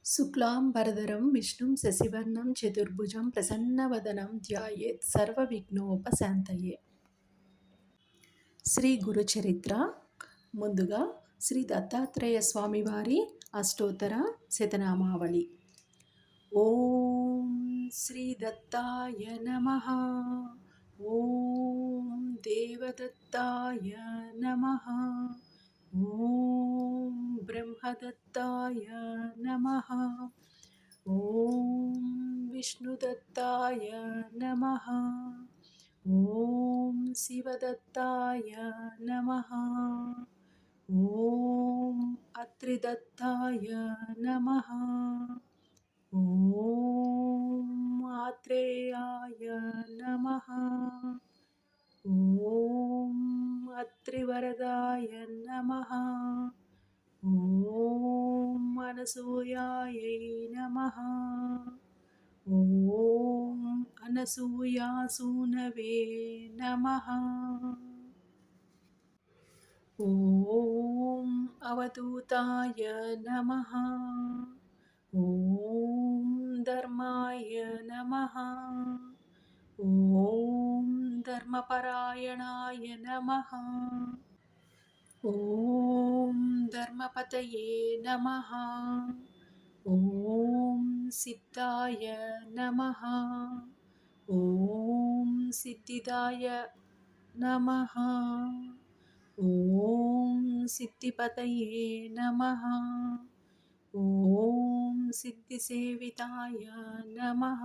शुक्लांबरधरं विष्णुं शशिवर्णं चतुर्भुजं प्रसन्नवदनं ध्यायेत् सर्वविघ्नोपशान्तये. శ్రీ గురు చరిత్ర. ముందుగా శ్రీ దత్తాత్రేయ స్వామి వారి అష్టోత్తర శతనామావళి. ఓం శ్రీ దత్తాయ నమః. ఓం దేవదత్తాయ నమః. ఓం బ్రహ్మదత్తాయ నమః. ఓం విష్ణుదత్తాయ నమః. ఓం శివదత్తాయ నమః. ఓం అత్రిదత్తాయ నమః. ఓం ఆత్రేయాయ నమః. ఓం అత్రివరదాయ నమః. ఓం అనసూయాయై నమః. ఓం అనసూయాసూనవే నమః. ఓం అవధూతాయ నమః. ఓం ధర్మాయ నమః. ఓం ధర్మపరాయణాయ నమః. ఓం ధర్మపతయే నమః. ఓం సిద్ధాయ నమః. ఓం సిద్ధిదాయ నమః. ఓం సిద్ధిపతయే నమః. ఓం సిద్ధిసేవితాయ నమః.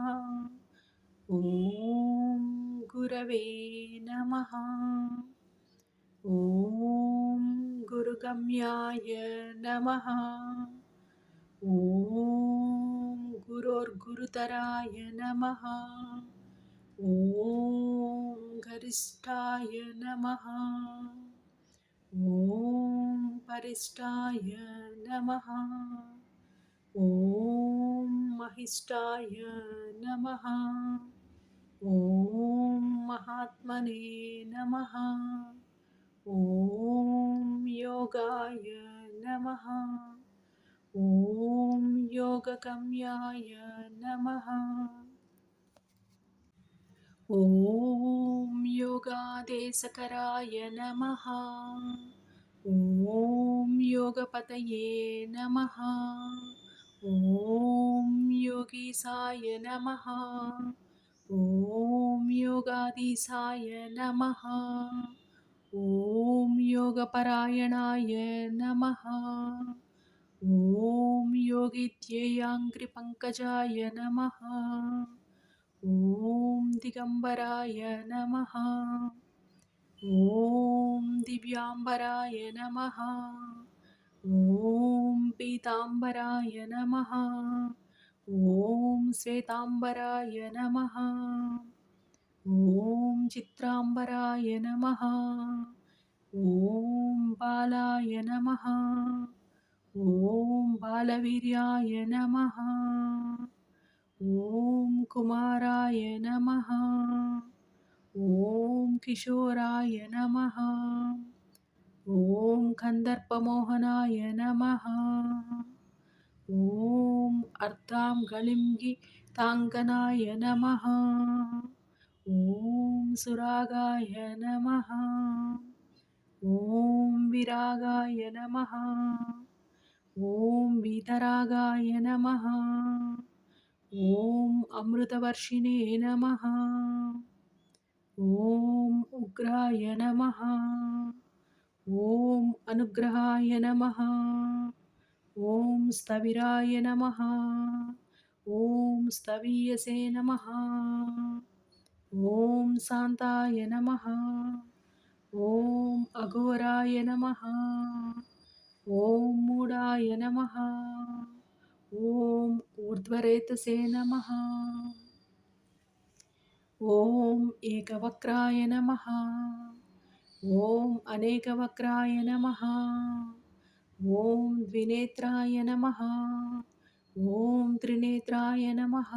ఓం గురవే నమః. ఓం గురుగమ్యాయ నమః. ఓం గురోర్గురుతరాయ నమః. ఓం గరిష్ఠాయ నమః. ఓం పరిష్టాయ నమః. ఓం మహిష్టాయ నమః. ఓం మహాత్మనే నమః. ఓం యోగాయ నమః. ఓం యోగగమ్యాయ నమః. ఓం యోగాదేశకరాయ నమః. ఓం యోగపతయే నమః. ఓం యోగీశాయ నమః. ఓం యోగాధీశాయ నమః. ఓం యోగపరాయణాయ నమః. ఓం యోగిధ్యేయాంగ్రిపంకజాయ నమః. ఓం దిగంబరాయ నమః. ఓం దివ్యాంబరాయ నమః. ఓం పీతాంబరాయ నమః. ఓం శ్వేతాంబరాయ నమః. ఓం చిత్రాంబరాయ నమః. ఓం బాలాయ నమః. ఓం బాలవీర్యాయ నమః. ఓం కుమారాయ నమః. ఓం కిశోరాయ నమః. ఓం కందర్పమోహనాయ నమః. ఓం అర్ధాంగళింగితాంగనాయ నమః. ఓం సురాగాయ నమః. ఓం విరాగాయ నమః. ఓం వీతరాగాయ నమః. ఓం అమృతవర్షిణే నమః. ఓం ఉగ్రాయ నమః. ఓం అనుగ్రహాయ నమః. ఓం స్థవిరాయ నమః. ఓం స్థవీయసే నమః. ఓం శాంతాయ నమః. ఓం అఘోరాయ నమః. ఓం మూఢాయ నమః. ఓం ఊర్ధ్వరేతసే నమః. ఓం ఏకవక్రాయ నమః. ఓం అనేకవక్రాయ నమః. ఓం ద్వినేత్రాయ నమః. ఓం త్రినేత్రాయ నమః.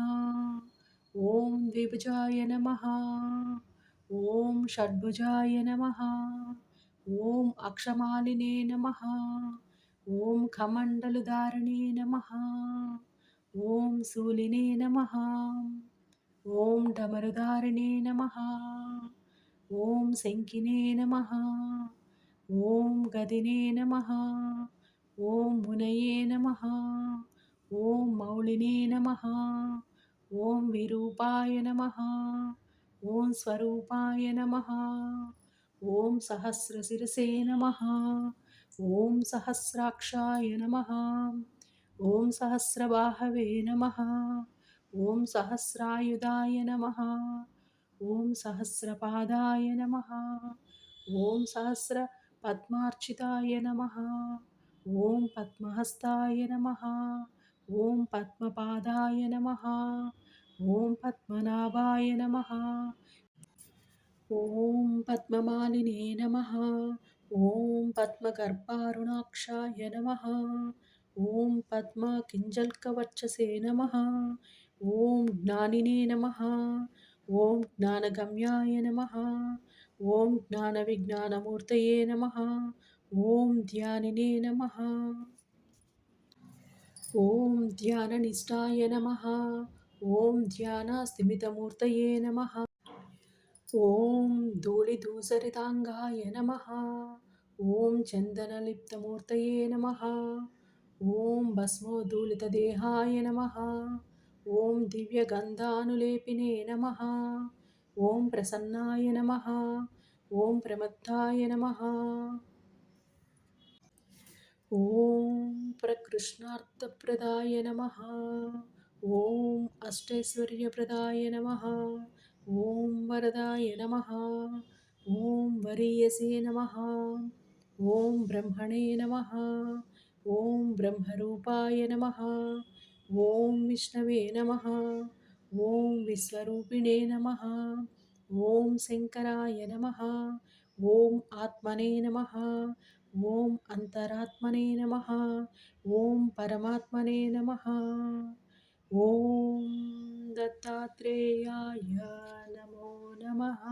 ఓం ద్విభుజాయ నమః. ఓం షడ్భుజాయ నమః. ఓం అక్షమాలినే నమః. ఓం కమండలుధారిణే నమః. ॐ शूलिने नमः। ॐ डमरुधारिणे नमः। ॐ शङ्किने नमः। ॐ गदिने नमः। ॐ मुनये नमः। ॐ मौलिने नमः। ॐ विरूपाय नमः। ॐ स्वरूपाय नमः। ॐ सहस्रशिरसे नमः। ॐ सहस्राक्षाय नमः। ॐ सहस्रबाहवे नमः। ॐ सहस्रायुधाय नमः। ॐ सहस्रपादाय नमः। ॐ सहस्रपद्मार्चिताय नमः। ॐ पद्महस्ताय नमः। ॐ पद्मपादाय नमः। ॐ पद्मनाभाय नमः। ॐ पद्ममालिने नमः। ॐ पद्मगर्भारुणाक्षाय नमः। ॐ पद्मकिञ्जल्कवर्चसे नमः। ॐ ज्ञानिने नमः। ॐ ज्ञानगम्याय नमः। ॐ ज्ञानविज्ञानमूर्तये नमः। ॐ ध्यानिने नमः। ॐ ध्याननिष्ठाय नमः। ॐ ध्यानस्तिमितमूर्तये नमः। ॐ धूलिधूसरिताङ्गाय नमः। ॐ चन्दनलिप्तमूर्तये नमः। ॐ भस्मोद्धूलितदेहाय नमः। ॐ दिव्यगन्धानुलेपिने नमः। ॐ प्रसन्नाय नमः। ॐ प्रमत्ताय नमः। ॐ प्रकृष्णार्थप्रदाय नमः। ॐ अष्टैश्वर्यप्रदाय नमः। ॐ वरदाय नमः। ॐ वरीयसे नमः। ॐ ब्रह्मणे नमः। ॐ ब्रह्मरूपाय नमः। ॐ विष्णवे नमः। ॐ विश्वरूपिणे नमः। ॐ शङ्कराय नमः। ॐ आत्मने नमः। ॐ अन्तरात्मने नमः। ॐ परमात्मने नमः। ॐ दत्तात्रेयाय नमो नमः।